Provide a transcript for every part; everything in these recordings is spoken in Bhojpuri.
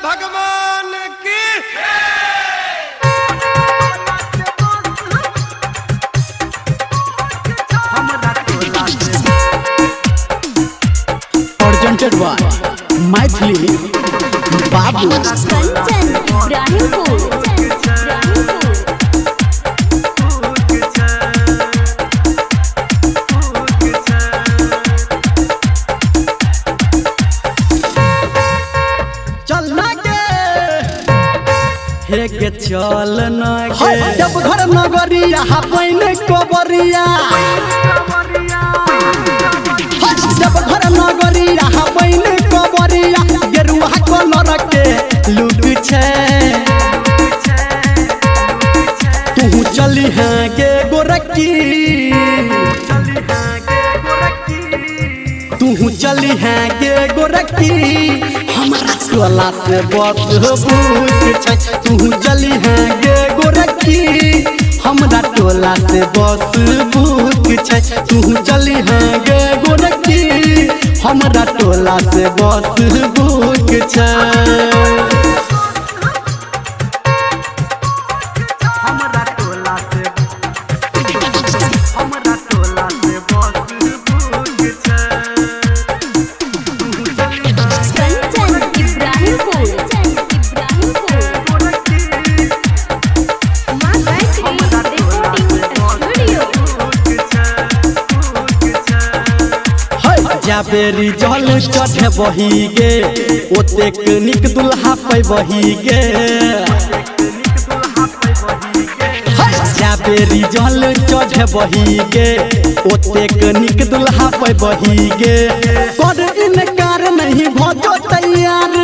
भगवान की। Presented by Maithili Babu Kanchan Ibrahimpur चलना के हे के चलना के जब घर नगरिया पहिने कोबरिया जब घर नगरिया पहिने कोबरिया गेरुआ कलर के लुक छे तू चली है गे गोरकी तू चली है गे गोरकी हमारा टोला से बस पूछ छै तू चली है गे गोरकी हमरा टोला से बस पूछ छै तू चली है गे गोरकी हमरा टोला से बस पूछ छै कंचन इब्राहिमपुर मां गायत्री स्टूडियो जाबेरी जल चढ़े बही गे ओतेक निक दुल्हा पे बही गे जाबेरी जल चढ़े बही गे ओतेक निक दुल्हा पे बही गे कर इनकार नहीं भजो तैयार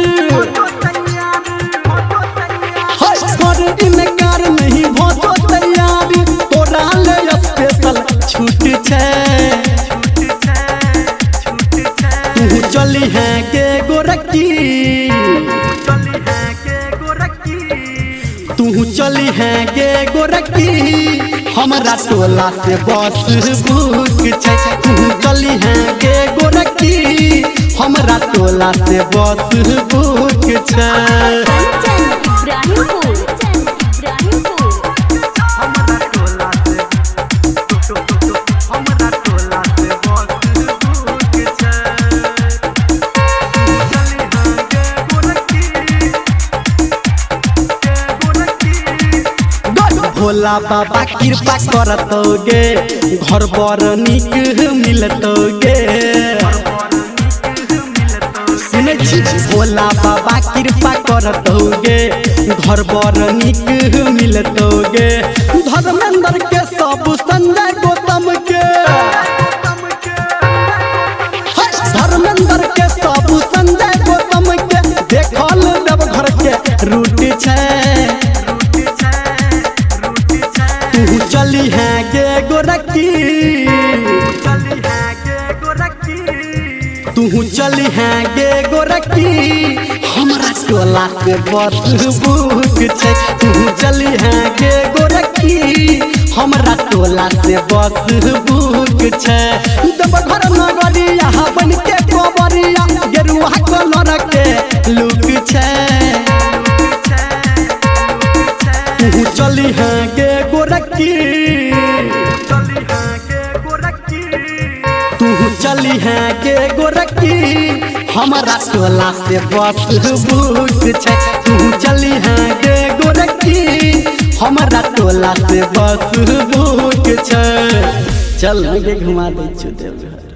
कर इनकार नहीं भजो तैयार तोरा ले स्पेशल छूट छै तू चली है के गोरकी तू चली है गे गोरकी हमरा टोला से बस बुक छै तू चली है गे गोरकी हमरा टोला से बस बुक छै कंचन इब्राहिमपुर भोला बाबा कृपा करतोगे घर बर निक मिलतोगे सुनै छी भोला बाबा कृपा करतोगे घर बर निक मिलतोगे धर्मेंद्र के सब संजय गौतम के धर्मेंद्र के सब संजय गौतम के देखल देव घर के रूट छै तू चली है गे गोरकी तू चली है गे गोरकी हमरा टोला से बस बुक छै तू चली है गे गोरकी हमरा टोला से बस बुक छै जब घर नगरिया बन के कोबरिया गेरुआ कलर के लुक छै तू चली है गे गोरकी तू चली है गे गोरकी हमारा टोला से बस बुक छै तू चली है गे गोरकी हमारा टोला से बस बुक छै चल गे घुमा दै छी देव